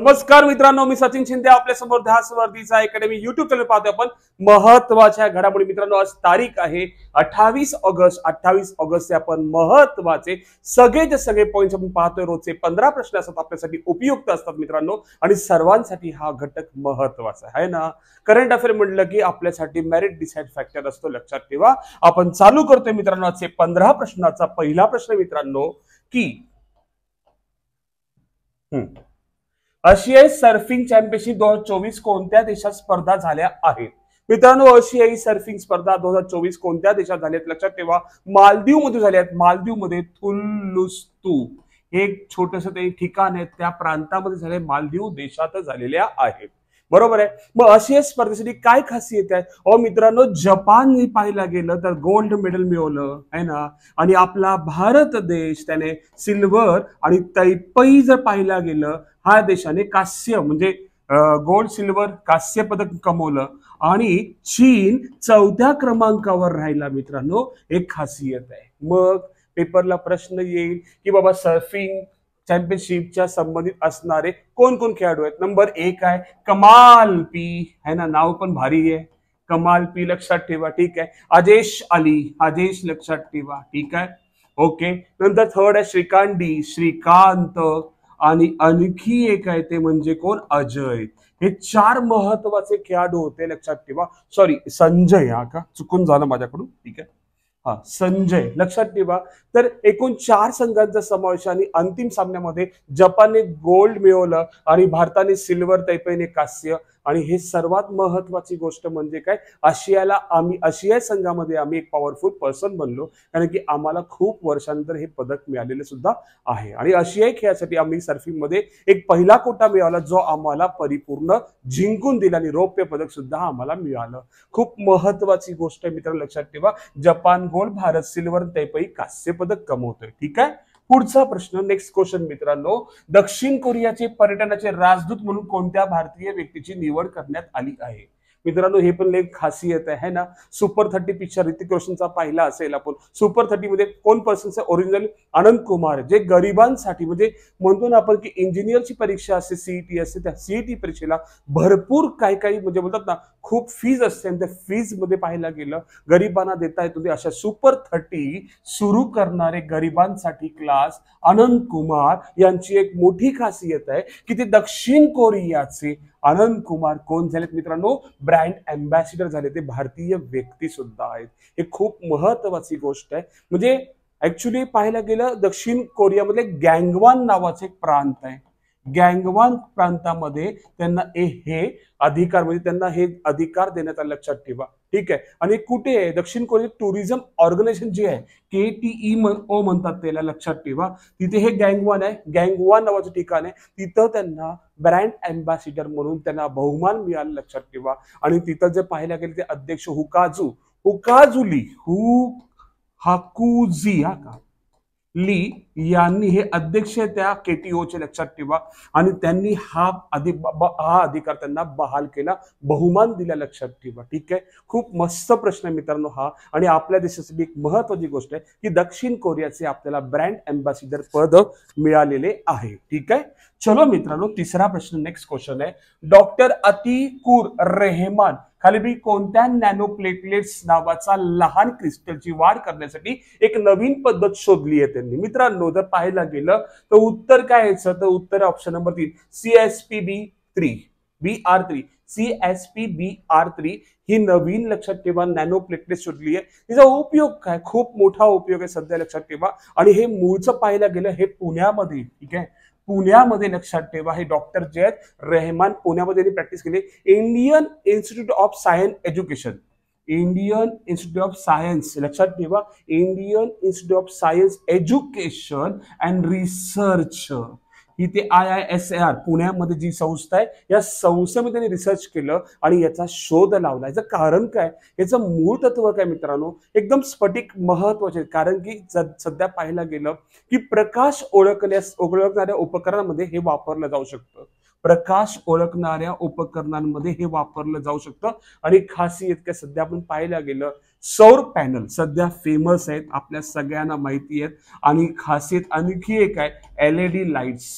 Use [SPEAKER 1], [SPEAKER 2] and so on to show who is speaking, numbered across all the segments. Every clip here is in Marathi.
[SPEAKER 1] नमस्कार मित्रांनो, मी सचिन शिंदे आपल्या समोर ध्यास वर्धीचा अकॅडमी युट्यूब चॅनल पाहतोय आपण महत्वाच्या घडामोडी. मित्रांनो, आज तारीख आहे 28 ऑगस्ट. 28 ऑगस्ट आपण महत्वाचे सगळे पॉइंट्स आपण पाहतोय. रोजचे 15 प्रश्न असतात, आपल्यासाठी उपयुक्त असतात मित्रांनो, आणि सर्वांसाठी हा घटक महत्वाचा आहे ना. करंट अफेअर म्हटलं की आपल्यासाठी मेरिट डिसाइड फॅक्टर असतो, लक्षात ठेवा. आपण चालू करतोय मित्रांनो आजचे 15 प्रश्नाचा पहिला प्रश्न मित्रांनो की आशियाई सर्फिंग चॅम्पियनशिप 2024 कोणत्या देशात स्पर्धा झाल्या आहेत? मित्रांनो, आशियाई सर्फिंग स्पर्धा 2024 कोणत्या देशात झाल्यात? लक्षात ठेवा, मालदीव मध्ये झाल्यात. मालदीव मध्ये थुल्लुस्तू एक छोटस ते ठिकाण आहे, त्या प्रांतामध्ये झाले, मालदीव देशात झालेल्या आहेत. बरोबर आहे. मग आशियाई स्पर्धेसाठी काय खासियत आहे? अहो मित्रांनो, जपान पाहायला गेलं तर गोल्ड मेडल मिळवलं आहे ना, आणि आपला भारत देश त्याने सिल्वर, आणि तैपई जर पाहायला गेलं हा देशाने कांस्य म्हणजे गोल्ड सिल्वर कांस्य पदक कमवलं, आणि चीन 4थ्या क्रमांकावर राहिला. मित्रांनो, एक खासियत आहे. मग पेपरला प्रश्न येईल की बाबा सर्फिंग चॅम्पियनशिपच्या संबंधित असणारे कोण कोण खेळाडू आहेत? नंबर 1 आहे कमाल पी, है ना, नाव पण भारी आहे, कमाल पी, लक्षात ठेवा. ठीक आहे. अजेश अली, अजेश लक्षात ठेवा. ठीक आहे, ओके. नंतर थर्ड आहे श्रीकांत डी, श्रीकांत, आणि आणखी एक आहे ते म्हणजे कोण? अजय. हे 4 महत्वाचे खेळाडू होते, लक्षात ठेवा. सॉरी, संजय, हा का चुकून झालं माझ्याकडून. ठीक आहे, हा संजय, लक्षात ठेवा. तर एकूण 4 संघांचा समावेश, आणि अंतिम सामन्यामध्ये जपानने गोल्ड मिळवलं आणि भारताने सिल्वर, तैपईने कांस्य. आणि हे सर्वात महत्वाची गोष्ट म्हणजे काय, आशियाई संघामध्ये आम्ही एक पॉवरफुल पर्सन बनलो, कारण की आम्हाला खूप वर्षानंतर हे पदक मिळालेले सुद्धा आहे. आणि आशियाई खेळासाठी आम्ही सर्फिंग मध्ये एक पहिला कोटा मिळाला, जो आम्हाला परिपूर्ण जिंकून दिला, आणि रौप्य पदक सुद्धा आम्हाला मिळालं. खूप महत्वाची गोष्ट आहे मित्रांनो, लक्षात ठेवा. जपान गोल्ड, भारत सिल्वर, तैपई कांस्य पदक कमवतोय. ठीक आहे. पुढचा प्रश्न, नेक्स्ट क्वेश्चन मित्रांनो, दक्षिण कोरियाचे पर्यटनाचे राजदूत म्हणून कोणत्या भारतीय व्यक्तीची निवड करण्यात आली आहे? मित्रांनो, हे पण एक खासियत आहे ना. सुपर 30 पिक्चर ऋतिक रोशनचा पाहिला असेल आपण. सुपर 30 मध्ये कोण पर्सन? ओरिजिनल अनंत कुमार, जे गरिबांसाठी, म्हणजे म्हणतो ना आपण की इंजिनियरची परीक्षा असते, सीईटी असते, त्या सीईटी परीक्षेला भरपूर काही म्हणजे बोलतात ना खूप फीज असते, आणि त्या फीज मध्ये पाहायला गेलं गरिबांना देता येतो. अशा सुपर 30 सुरू करणारे गरिबांसाठी क्लास अनंत कुमार यांची एक मोठी खासियत आहे की ते दक्षिण कोरियाचे अनंत कुमार कोण झालेत मित्रांनो? ब्रँड अँबॅसिडर झाले. ते भारतीय व्यक्ती सुद्धा आहेत. हे खूप महत्वाची गोष्ट आहे. म्हणजे ऍक्च्युली पाहायला गेलं दक्षिण कोरियामध्ये गँगवान नावाचे एक प्रांत आहे. गँगवान प्रांतामध्ये त्यांना हे अधिकार, म्हणजे त्यांना हे अधिकार देण्यात आले, लक्षात ठेवा. ठीक आहे. आणि कुठे आहे? दक्षिण कोरिया टुरिझम ऑर्गनायझेशन जे आहे, KTEO म्हणतात त्याला, लक्षात ठेवा. तिथे हे गँगवान आहे, गँगवान नावाचं ठिकाण आहे. तिथं त्यांना ब्रँड अँबॅसिडर म्हणून त्यांना बहुमान मिळाला, लक्षात ठेवा. आणि तिथं जर पाहायला गेलं ते अध्यक्ष हाकुजी ली यांनी हे अध्यक्ष त्या KTOचे, लक्षात ठेवा. आणि त्यांनी हा अधिकार त्यांना बहाल केला, बहुमान दिला, लक्षात ठेवा. ठीक आहे. खूप मस्त प्रश्न आहे मित्रांनो हा, आणि आपल्या देशासाठी एक महत्वाची गोष्ट आहे की दक्षिण कोरियाचे आपल्याला ब्रँड अँबॅसिडर पद मिळालेले आहे. ठीक आहे. चलो मित्रांनो, तिसरा प्रश्न, नेक्स्ट क्वेश्चन आहे, डॉक्टर अतिकुर रेहमान खालील कोणत्या नॅनो प्लेटलेट्स नावाचा लहान क्रिस्टलची वाढ करण्यासाठी एक नवीन पद्धत शोधली आहे त्यांनी? मित्रांनो, जर पाहायला गेलं तर उत्तर काय यायचं? तर उत्तर ऑप्शन नंबर 3 CSPB3 CSPBR3 ही नवीन, लक्षात ठेवा, नॅनो प्लेटलेट शोधली आहे. तिचा उपयोग काय? खूप मोठा उपयोग आहे सध्या, लक्षात ठेवा. आणि हे मूळचं पाहायला गेलं हे पुण्यामध्ये, ठीक आहे, पुण्यामध्ये, लक्षात ठेवा. हे डॉक्टर जे आहेत रेहमान पुण्यामध्ये प्रॅक्टिस केली. Indian institute of science education, Indian institute of science, लक्षात ठेवा, Indian institute of science education and research, ही ते IISAR पुण्यामध्ये जी संस्था आहे, या संस्थेमध्ये त्यांनी रिसर्च केलं आणि याचा शोध लावला. याचं कारण काय? याचं मूळ तत्व काय मित्रांनो? एकदम स्फटिक महत्वाचे, कारण की सध्या पाहायला गेलं की प्रकाश ओळखणाऱ्या उपकरणांमध्ये हे वापरलं जाऊ शकतं. प्रकाश ओळखणाऱ्या उपकरणांमध्ये हे वापरलं जाऊ शकतं. आणि खासियत काय सध्या आपण पाहायला गेलं, सौर पॅनल सध्या फेमस आहेत, आपल्या सगळ्यांना माहिती आहेत. आणि खासियत आणखी एक आहे, LED लाईट्स.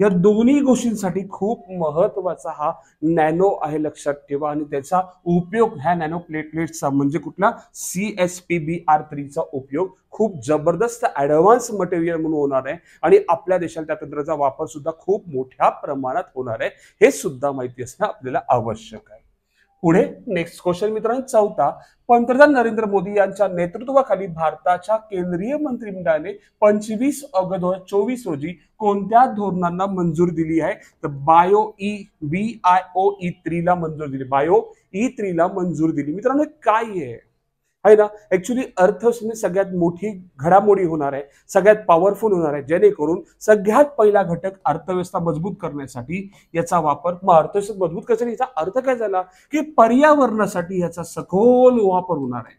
[SPEAKER 1] या दोन्ही गोष्टींसाठी खूप महत्वाचा हा नॅनो आहे, लक्षात ठेवा. आणि त्याचा उपयोग ह्या नॅनो प्लेटलेट्सचा म्हणजे कुठला CSPBR3चा उपयोग खूप जबरदस्त ऍडव्हान्स मटेरियल म्हणून होणार आहे आणि आपल्या देशात त्या तंत्राचा वापर सुद्धा खूप मोठ्या प्रमाणात होणार आहे, हे सुद्धा माहिती असणं आपल्याला आवश्यक आहे. पुढे नेक्स्ट क्वेश्चन मित्रांनो, चौथा. पंतप्रधान नरेंद्र मोदी यांच्या नेतृत्वाखाली भारताच्या केंद्रीय मंत्रिमंडळाने 25 ऑगस्ट 2024 रोजी कोणत्या धोरणांना मंजुरी दिली आहे? तर BIO-E3 ला मंजुरी दिली. BIO-E3 ला मंजुरी दिली. मित्रांनो काय आहे ना, ऍक्च्युली अर्थव्यवस्थेने सगळ्यात मोठी घडामोडी होणार आहे, सगळ्यात पॉवरफुल होणार आहे, जेणेकरून सगळ्यात पहिला घटक अर्थव्यवस्था मजबूत करण्यासाठी याचा वापर. मग अर्थव्यवस्था मजबूत करण्यासाठी याचा अर्थ काय झाला की पर्यावरणासाठी याचा सखोल वापर होणार आहे.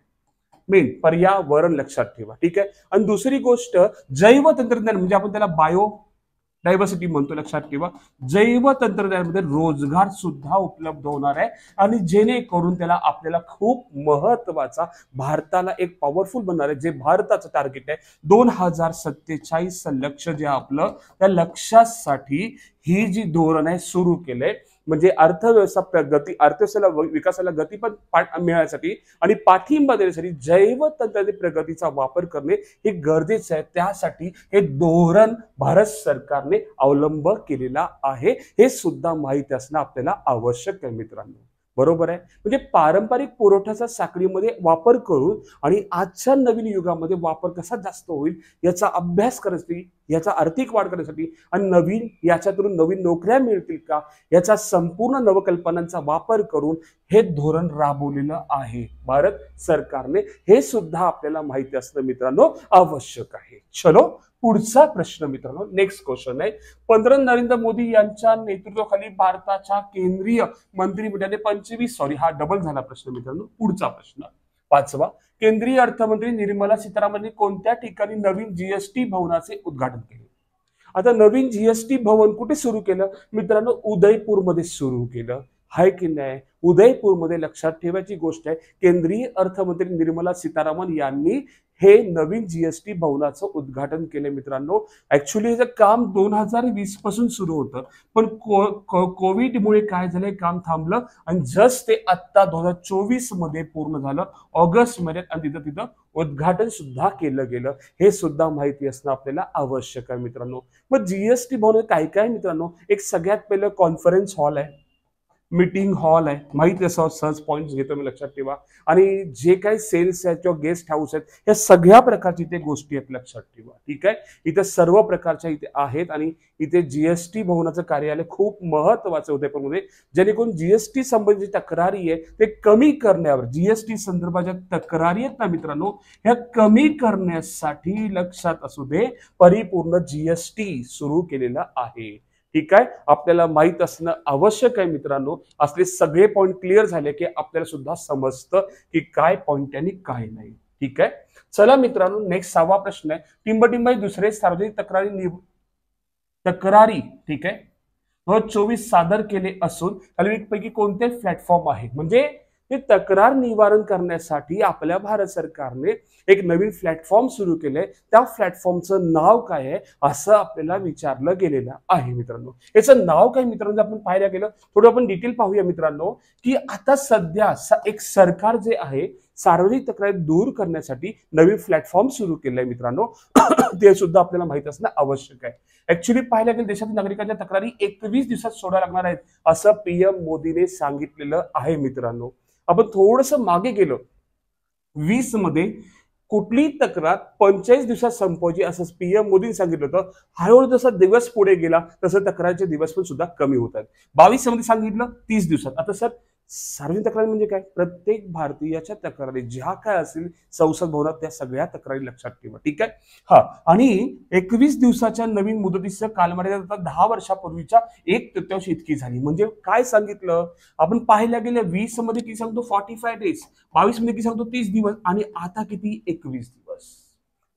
[SPEAKER 1] मेन पर्यावरण लक्षात ठेवा, ठीक आहे. आणि दुसरी गोष्ट जैव तंत्रज्ञान म्हणजे आपण त्याला बायो डायव्हर्सिटी म्हणतो, लक्षात ठेवा. जैव तंत्रज्ञानामध्ये रोजगार सुद्धा उपलब्ध होणार आहे आणि जेणेकरून त्याला आपल्याला खूप महत्वाचा भारताला एक पॉवरफुल बनणार आहे. जे भारताचं टार्गेट आहे 2047 लक्ष जे आपलं, त्या लक्ष्यासाठी ही जी धोरण आहे सुरू केलंय. म्हणजे अर्थव्यवस्था प्रगती, अर्थव्यवस्थेला विकासाला गती पण मिळण्यासाठी आणि पाठिंबा देण्यासाठी जैव तंत्रज्ञान प्रगतीचा वापर करणे हे गरजेचं आहे. त्यासाठी हे धोरण भारत सरकारने अवलंब केलेला आहे, हे सुद्धा माहिती असणं आपल्याला आवश्यक आहे मित्रांनो. बरोबर आहे. म्हणजे पारंपरिक पुरवठ्याचा साखळीमध्ये वापर करून आणि आजच्या नवीन युगामध्ये वापर कसा जास्त होईल याचा अभ्यास करण्यासाठी, याचा आर्थिक वाढ करण्यासाठी आणि नवीन याच्यातून नवीन नोकऱ्या मिळतील का याचा संपूर्ण नवकल्पनांचा वापर करून हे धोरण राबवलेलं आहे भारत सरकारने, हे सुद्धा आपल्याला माहिती असणं मित्रांनो आवश्यक आहे. चलो पुढचा प्रश्न मित्रांनो, नेक्स्ट क्वेश्चन आहे. पंतप्रधान नरेंद्र मोदी यांच्या नेतृत्वाखाली भारताच्या केंद्रीय मंत्रिमंडळाने हा डबल झाला प्रश्न मित्रांनो. पुढचा प्रश्न पाचवा. केंद्रीय अर्थमंत्री निर्मला सीतारामन कोणत्या ठिकाणी नवीन जीएसटी भवनाचे उद्घाटन केले? आता नवीन जीएसटी भवन कुठे सुरू केलं मित्रांनो? उदयपूरमध्ये सुरू केलं, हाय की नाही? उदयपूरमध्ये. लक्षात ठेवायची गोष्ट आहे, केंद्रीय अर्थमंत्री निर्मला सीतारामन यांनी हे नवीन जीएसटी भवनाचं उद्घाटन केले मित्रांनो. ऍक्च्युली याचं काम 2020 पासून सुरू होतं, पण कोविडमुळे काय झालंय, काम थांबलं आणि जस्ट ते आता 2024 मध्ये पूर्ण झालं, ऑगस्ट महिन्यात. आणि तिथं उद्घाटन सुद्धा केलं गेलं, हे सुद्धा माहिती असणं आपल्याला आवश्यक आहे मित्रांनो. मग जीएसटी भवन काय काय मित्रांनो? एक सगळ्यात पहिलं कॉन्फरन्स हॉल आहे, मीटिंग हॉल आहे, माहिती असावं, सहज पॉइंट्स घेतो मी, लक्षात ठेवा. आणि जे काही सेल्स आहेत किंवा गेस्ट हाऊस आहेत, या सगळ्या प्रकारची इथे गोष्टी आहेत, लक्षात ठेवा, ठीक आहे. इथे सर्व प्रकारच्या इथे आहेत आणि इथे जीएसटी भवनाचं कार्यालय खूप महत्वाचं उदयपूरमध्ये, जेणेकरून जीएसटी संबंधी तक्रारी आहे ते कमी करण्यावर, जीएसटी संदर्भाच्या तक्रारी आहेत ना मित्रांनो, ह्या कमी करण्यासाठी लक्षात असू दे परिपूर्ण जीएसटी सुरू केलेला आहे, ठीक आहे. आपल्याला माहित असणं आवश्यक आहे मित्रांनो. असले सगळे पॉइंट क्लिअर झाले की आपल्याला सुद्धा समजतं की काय पॉइंट आणि काय नाही, ठीक आहे. चला मित्रांनो, नेक्स्ट 6वा प्रश्न आहे. टिंबटिंबाई दुसरे सार्वजनिक तक्रारी ठीक आहे 2024 सादर केले असून खालीलपैकी कोणते प्लॅटफॉर्म आहे? म्हणजे ते तक्रार निवारण करण्यासाठी आपल्या भारत सरकारने एक नवीन प्लॅटफॉर्म सुरू केलंय. त्या प्लॅटफॉर्मचं नाव काय आहे असं आपल्याला विचारलं गेलेलं आहे मित्रांनो. याचं नाव काय मित्रांनो आपण पाहायला गेलं, थोडं आपण डिटेल पाहूया मित्रांनो, की आता सध्या एक सरकार जे आहे सार्वजनिक तक्रारी दूर करण्यासाठी नवीन प्लॅटफॉर्म सुरू केलंय मित्रांनो. ते सुद्धा आपल्याला माहित असणं आवश्यक आहे. ऍक्च्युली पाहायला गेलं देशातील नागरिकांच्या तक्रारी 21 दिवसात सोडायला लागणार आहेत असं पीएम मोदीने सांगितलेलं आहे मित्रांनो. आपण थोडस मागे गेलो, 20 मध्ये कुठली तक्रार 45 दिवसात संपवायची असं पीएम मोदींनी सांगितलं होतं. हळूहळू जसा दिवस पुढे गेला तसं तक्रारचे दिवस पण सुद्धा कमी होत आहेत. 22 मध्ये सांगितलं 30 दिवसात. आता सर सार्वजनिक तक्रारी म्हणजे काय? प्रत्येक भारतीयाच्या तक्रारी ज्या काय असतील संसद भवनात त्या सगळ्या तक्रारी लक्षात ठेवा, ठीक आहे. हा, आणि 21 दिवसाच्या नवीन मुदतीचं कालमर्यादा 10 वर्षापूर्वीच्या 1/3 इतकी झाली. म्हणजे काय सांगितलं आपण पाहायला गेलं, 20 मध्ये किती सांगतो 45 डेज, 22 मध्ये किती सांगतो 30 दिवस आणि आता किती 21 दिवस,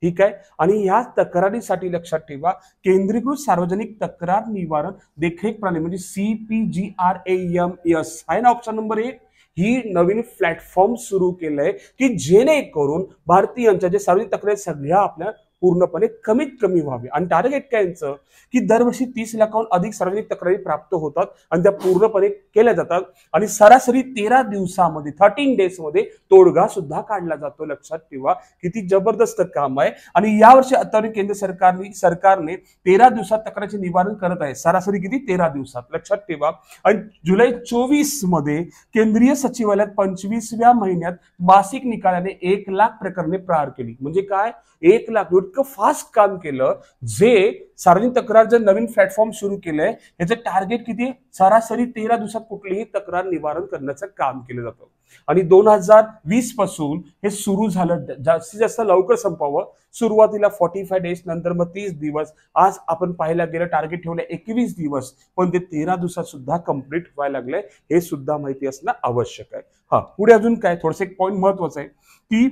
[SPEAKER 1] ठीक आहे. आणि या तक्रारीसाठी लक्षात ठेवा केंद्रीकृत सार्वजनिक तक्रार निवारण देखरेख प्रणाली म्हणजे CPGRAMS आहे ना ऑप्शन नंबर 1, ही नवीन प्लॅटफॉर्म सुरू केलंय की जेणेकरून भारतीयांच्या जे सार्वजनिक तक्रारी सगळ्या आपल्या पूर्णपणे कमीत कमी व्हावे. आणि टार्गेट काय यांचं की दरवर्षी 30 लाखाहून अधिक सार्वजनिक तक्रारी प्राप्त होतात आणि त्या पूर्णपणे केल्या जातात आणि सरासरी 13 दिवसामध्ये 13 डेज मध्ये तोडगा सुद्धा काढला जातो. लक्षात ठेवा किती जबरदस्त काम आहे. आणि यावर्षी आता केंद्र सरकारने 13 दिवसात तक्रारीचे निवारण करत आहे. सरासरी किती 13 दिवसात. लक्षात ठेवा. आणि जुलै 24 मध्ये केंद्रीय सचिवालयात 25व्या महिन्यात मासिक निकालाने 1 लाख प्रकरणे प्रहार केली. म्हणजे काय 1 लाख इतकं फास्ट काम केलं. जे सार्वजनिक तक्रार जर नवीन प्लॅटफॉर्म सुरू केलंय याचं टार्गेट किती सरासरी 13 दिवसात कुठलीही तक्रार निवारण करण्याचं काम केलं जातं. आणि 2020 पासून हे सुरू झालं. जास्तीत जास्त लवकर संपावं. सुरुवातीला 45 डेज नंतर मग 30 दिवस. आज आपण पाहायला गेलं टार्गेट ठेवलं 21 दिवस पण ते 13 दिवसात सुद्धा कंप्लीट व्हायला लागलंय. हे सुद्धा माहिती असणं आवश्यक आहे. हा पुढे अजून काय थोडंसं एक पॉईंट महत्वाचं आहे की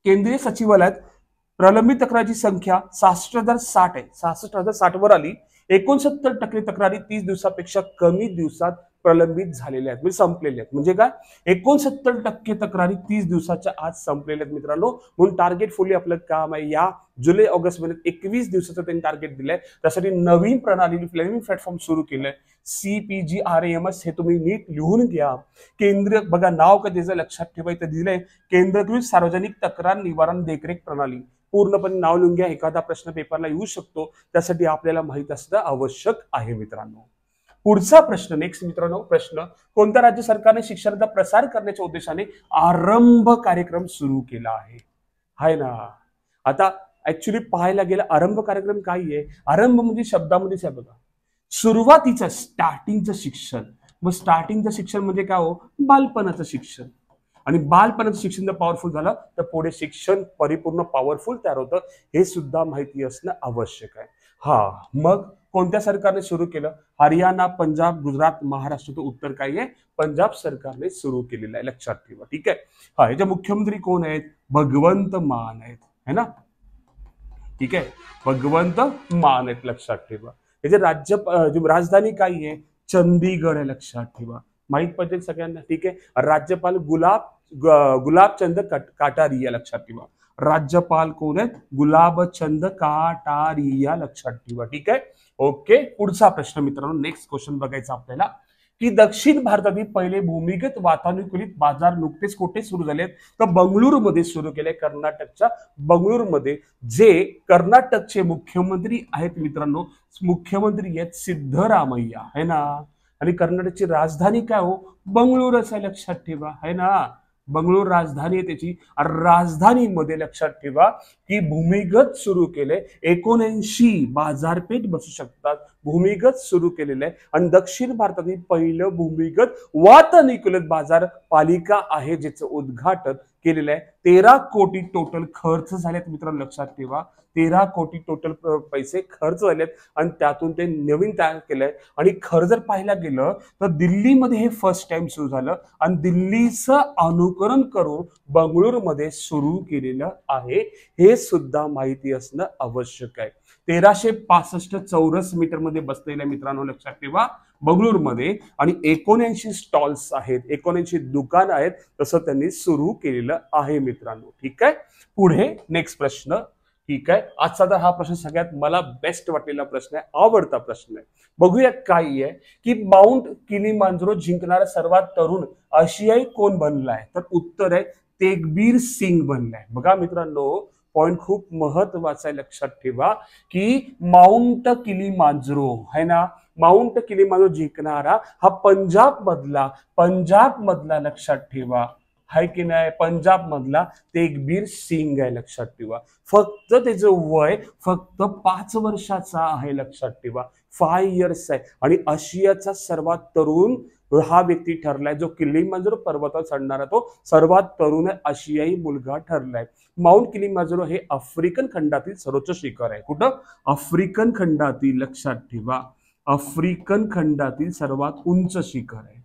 [SPEAKER 1] केंद्रीय सचिवालयात प्रलंबित तक्रारीची संख्या 66,060 आहे. 66,060 वर आली. 69% तक्रारी 30 दिवसापेक्षा कमी दिवसात प्रलंबित झालेल्या आहेत म्हणजे संपलेल्या आहेत. म्हणजे काय 69% तक्रारी 30 दिवसाच्या आज संपलेल्या आहेत मित्रांनो. म्हणून टार्गेट फुली आपलं काम आहे. या जुलै ऑगस्ट मध्ये 21 दिवसाचं त्यांनी टार्गेट दिलंय. त्यासाठी नवीन प्रणाली नवीन प्लॅटफॉर्म सुरू केलंय CPGRAMS. हे तुम्ही नीट लिहून घ्या. केंद्र बघा नाव का त्याचं लक्षात ठेवायचं दिलंय केंद्रीकृत सार्वजनिक तक्रार निवारण देखरेख प्रणाली. पूर्णपणे नाव लिहून घ्या. एखादा प्रश्न पेपरला येऊ शकतो. त्यासाठी आपल्याला माहित असणं आवश्यक आहे मित्रांनो. पुढचा प्रश्न नेक्स्ट मित्रांनो प्रश्न कोणत्या राज्य सरकारने शिक्षणाचा प्रसार करण्याच्या उद्देशाने आरंभ कार्यक्रम सुरू केला आहे. हाय ना. आता ऍक्च्युली पाहायला गेलं आरंभ कार्यक्रम काय आहे. आरंभ म्हणजे शब्दामध्येच आहे बघा सुरुवातीचं स्टार्टिंगचं शिक्षण. मग स्टार्टिंगचं शिक्षण म्हणजे काय हो बालपणाचं शिक्षण. आणि बालपणाचं शिक्षण जर पॉवरफुल झालं तर पुढे शिक्षण परिपूर्ण पॉवरफुल तयार होतं. हे सुद्धा माहिती असणं आवश्यक आहे. हा मग कोणत्या सरकारने सुरू केलं. हरियाणा पंजाब गुजरात महाराष्ट्र. तो उत्तर काय आहे पंजाब सरकारने सुरू केलेलं आहे. लक्षात ठेवा. ठीक आहे. हा याचे मुख्यमंत्री कोण आहेत भगवंत मान आहेत है ना. ठीक आहे भगवंत मान आहेत. लक्षात ठेवा. याचे राजधानी काय आहे चंदीगड आहे. लक्षात ठेवा. माहित पडेल सगळ्यांना. ठीक आहे. राज्यपाल गुलाबचंद कटारिया. लक्षात ठेवा. राज्यपाल कोण आहेत गुलाबचंद कटारिया. लक्षात ठेवा. ठीक आहे. ओके पुढचा प्रश्न मित्रांनो नेक्स्ट क्वेश्चन बघायचा आपल्याला की दक्षिण भारतातील पहिले भूमिगत वातानुकूलित बाजार नुकतेच कुठे सुरू झालेत तर बंगळुरूमध्ये सुरू केले. कर्नाटकच्या बंगळुरूमध्ये. जे कर्नाटकचे मुख्यमंत्री आहेत मित्रांनो मुख्यमंत्री आहेत सिद्धरामय्या है ना. आणि कर्नाटकची राजधानी काय हो बंगळुरूच आहे. लक्षात ठेवा है ना. बंगळुरू राजधानी आहे त्याची. राजधानीमध्ये लक्षात ठेवा की भूमिगत सुरू केले 79 बाजारपेठ बसू शकतात. भूमिगत सुरू केलेलं आहे. आणि दक्षिण भारतातील पहिलं भूमिगत वातानुकूलित बाजार पालिका आहे ज्याचं उद्घाटन केलेलं आहे. 13 कोटी टोटल खर्च झालेत मित्रांनो. लक्षात ठेवा 13 कोटी टोटल पैसे खर्च झालेत आणि त्यातून ते नवीन तयार केलंय. आणि खरं जर पाहायला गेलं तर दिल्लीमध्ये हे फर्स्ट टाइम सुरू झालं आणि दिल्लीचं अनुकरण करून बंगळुरूमध्ये सुरू केलेलं आहे. हे सुद्धा माहिती असणं आवश्यक आहे. 1365 चौरस मीटर मध्ये बसलेल्या मित्रांनो. लक्षात ठेवा बंगळुरूमध्ये. आणि 79 स्टॉल्स आहेत 79 दुकान आहेत. तसं त्यांनी सुरू केलेलं आहे मित्रांनो. ठीक आहे. पुढे नेक्स्ट प्रश्न. ठीक आहे. आजचा तर हा प्रश्न सगळ्यात मला बेस्ट वाटलेला प्रश्न आहे. आवडता प्रश्न आहे. बघूया काय आहे की माउंट किलिमांजारो जिंकणारा सर्वात तरुण आशियाई कोण बनलाय तर उत्तर आहे तेगबीर सिंग बनलाय. बघा मित्रांनो पॉइंट खूप महत्वाचा आहे. लक्षात ठेवा की माउंट किलिमांजारो है ना. माउंट किलिमांजारो जिंकणारा हा पंजाब मधला लक्षात ठेवा आहे की नाही पंजाब मधला तेगबीर सिंग आहे. लक्षात ठेवा. फक्त त्याचं वय फक्त 5 वर्षाचा आहे. लक्षात ठेवा 5 इयर्स आहे. आणि आशियाचा सर्वात तरुण हा व्यक्ती ठरलाय जो किलिमांजारो पर्वतावर चढणारा तो सर्वात तरुण आशियाई मुलगा ठरलाय. माउंट किलिमांजारो हे आफ्रिकन खंडातील सर्वोच्च शिखर आहे. कुठं आफ्रिकन खंडातील. लक्षात ठेवा आफ्रिकन खंडातील सर्वात उंच शिखर आहे.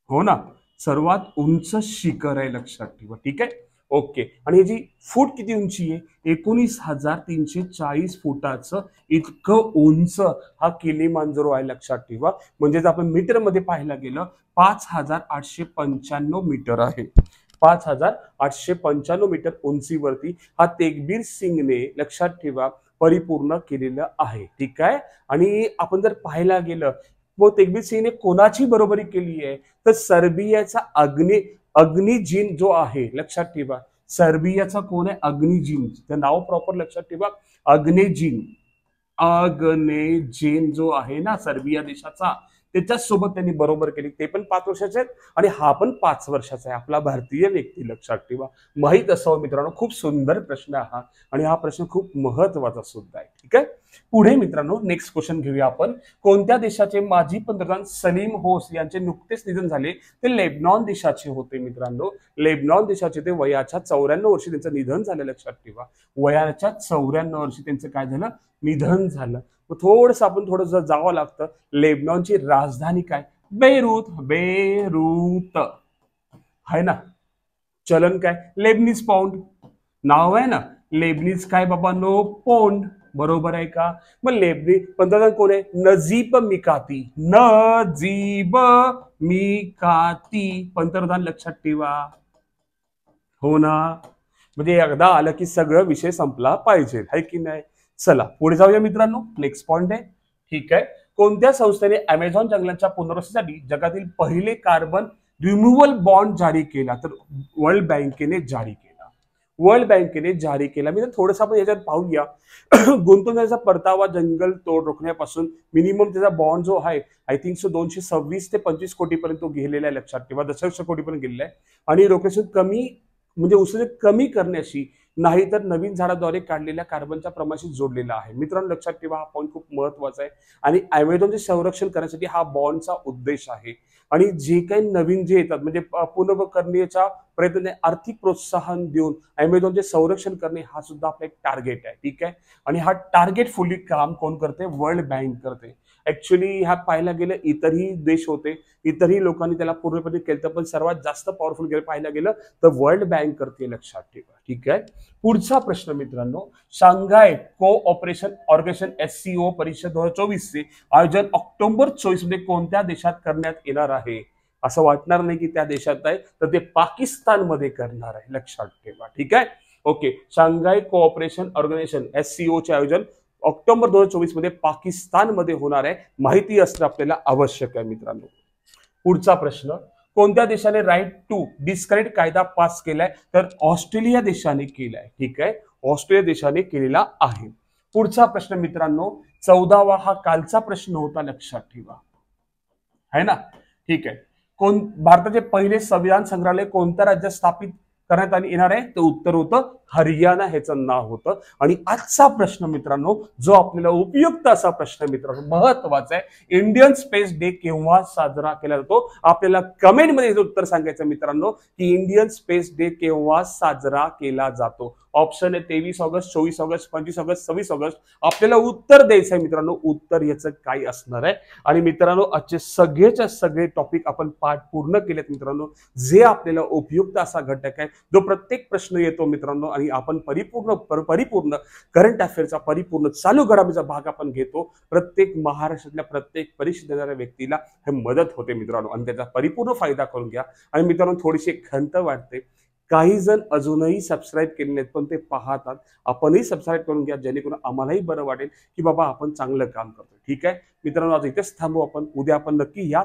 [SPEAKER 1] हो ना सर्वात उंच शिखर आहे. लक्षात ठेवा. ठीक आहे. ओके. आणि याची फूट किती उंची आहे 19,340 फुटाचं इतकं उंच हा किलिमांजारो आहे. लक्षात ठेवा. म्हणजे जर आपण मीटर मध्ये पाहायला गेलं 5,895 मीटर आहे. 5895 मीटर उंचीवरती हा तेगबीर सिंगने लक्षात ठेवा परिपूर्ण केलेलं आहे. ठीक आहे. आणि आपण जर पाहायला गेलं मग तेगबीर सिंगने कोणाची बरोबरी केली आहे तर सर्बियाचा अग्निजीन जो आहे लक्षात ठेवा. सर्बियाचा कोण आहे अग्निजीन. तर नाव प्रॉपर लक्षात ठेवा अग्नेजीन. अग्नेजीन जो आहे ना सर्बिया देशाचा त्याच्यासोबत त्यांनी बरोबर केली. ते पण 5 वर्षाचे आहेत आणि हा पण 5 वर्षाचा आहे. आपला भारतीय व्यक्ती लक्षात ठेवा. माहित असावं मित्रांनो. खूप सुंदर प्रश्न हा आणि हा प्रश्न खूप महत्वाचा सुद्धा आहे. ठीक आहे. पुढे मित्रांनो नेक्स्ट क्वेश्चन घेऊया आपण. कोणत्या देशाचे माजी पंतप्रधान सलीम होस यांचे नुकतेच निधन झाले. ते लेबनॉन देशाचे होते मित्रांनो. लेबनॉन देशाचे ते वयाच्या 94 वर्षी त्यांचं निधन झालं लक्षात ठेवा. वयाच्या 94 वर्षी त्यांचं काय झालं निधन झालं. थोडंसं आपण थोडंसं जावं लागतं. लेबनॉनची राजधानी काय बेरूत. बेरूत आहे ना. चलन काय लेबनीज पाऊंड. नाव आहे ना लेबनीज काय बाबा नो पौंड. बरोबर आहे का. मग लेबनी पंतप्रधान कोण आहे नजीब मिकाती. नजीब मिकाती पंतप्रधान लक्षात ठेवा. हो ना. म्हणजे एकदा आलं की सगळं विषय संपला पाहिजे है की नाही. चला पुढे जाऊया मित्रांनो. नेक्स्ट पॉइंट आहे. ठीक आहे. कोणत्या संस्थेने अमेझॉन जंगलाच्या पुनर्वसनासाठी जगातील पहिले कार्बन रिम्युव्हल बॉन्ड जारी केला. तर वर्ल्ड बँकेने जारी केला. वर्ल्ड बँकेने जारी केला. मी थोडंसं आपण याच्यात पाहूया. गुंतवणुकीचा परतावा जंगल तोड रोखण्यापासून मिनिमम त्याचा बॉन्ड जो आहे आय थिंक सो 226 ते 25 कोटीपर्यंत तो गेलेला आहे लक्षात ठेवा. दशलक्ष कोटीपर्यंत गेलेला आहे. आणि रोखेशन कमी म्हणजे उत्सर्जन कमी करण्याशी नाही तर नवीन झाडाद्वारे काढलेल्या कार्बनच्या प्रमाणाशी जोडलेला आहे. मित्रांनो लक्षात ठेवा हा पॉईंट खूप महत्वाचा आहे. आणि अमेझॉनचे संरक्षण करण्यासाठी हा बॉन्डचा उद्देश आहे. आणि जे काही नवीन जे येतात म्हणजे पुनर्वकरणीयच्या प्रयत्न आर्थिक प्रोत्साहन देऊन अमेझॉनचे संरक्षण करणे हा सुद्धा आपला एक टार्गेट आहे. ठीक आहे. आणि हा टार्गेट फुली काम कोण करते वर्ल्ड बँक करते. ऍक्च्युली हा पाहायला गेलं इतरही देश होते इतरही लोकांनी त्याला पूर्णपणे केलं पण सर्वात जास्त पॉवरफुल गेलं पाहायला गेलं तर वर्ल्ड बँक करते लक्षात ठेवा. ठीक आहे. पुढचा प्रश्न मित्रांनो शांघाय कोऑपरेशन ऑर्गनायझेशन SCO परिषद 2024 चे आयोजन ऑक्टोबर 24 मध्ये कोणत्या देशात करण्यात येणार आहे. असं वाटणार नाही की त्या देशात आहे तर ते पाकिस्तान मध्ये करणार आहे लक्षात ठेवा. ठीक आहे. Okay. Shanghai cooperation organisation SCO चे आयोजन ऑक्टोबर 2024 मध्ये पाकिस्तान मध्ये होणार आहे. माहिती असणं आपल्याला आवश्यक आहे मित्रांनो. पुढचा प्रश्न कोणत्या देशाने राईट टू डिस्क्रेडिट कायदा पास केलाय तर ऑस्ट्रेलिया देशाने केलाय. ठीक आहे. ऑस्ट्रेलिया देशाने केलेला आहे. पुढचा प्रश्न मित्रांनो 14वा हा कालचा प्रश्न होता लक्षात ठेवा है ना. ठीक आहे. भारताचे पहिले संविधान संग्रहालय कोणत्या राज्यात स्थापित करण्यात येणार आहे तर उत्तर होतं हरियाणा ह्याचं नाव होतं. आणि आजचा प्रश्न मित्रांनो जो आपल्याला उपयुक्त असा प्रश्न मित्रांनो महत्वाचा आहे इंडियन स्पेस डे केव्हा साजरा केला जातो. आपल्याला कमेंटमध्ये उत्तर सांगायचं मित्रांनो की इंडियन स्पेस डे केव्हा साजरा केला जातो. ऑप्शन आहे 23 ऑगस्ट 24 ऑगस्ट 25 ऑगस्ट 26 ऑगस्ट. आपल्याला उत्तर द्यायचं आहे मित्रांनो. उत्तर याचं काय असणार आहे. आणि मित्रांनो आजचे सगळेच्या सगळे टॉपिक आपण पाठ पूर्ण केलेत मित्रांनो. जे आपल्याला उपयुक्त असा घटक आहे जो प्रत्येक प्रश्न येतो मित्रांनो आणि आपण परिपूर्ण करंट अफेअरचा परिपूर्ण चालू घडामोडीचा भाग आपण घेतो. प्रत्येक महाराष्ट्रातल्या प्रत्येक परीक्षा देणाऱ्या व्यक्तीला हे मदत होते मित्रांनो आणि त्याचा परिपूर्ण फायदा करून घ्या. आणि मित्रांनो थोडीशी खंत वाटते काही जण अजूनही सबस्क्राईब केले नाहीत पण ते पाहतात. आपणही सबस्क्राईब करून घ्या जेणेकरून आम्हालाही बरं वाटेल की बाबा आपण चांगलं काम करतो. ठीक आहे मित्रांनो आज इथेच थांबू आपण. उद्या आपण नक्की या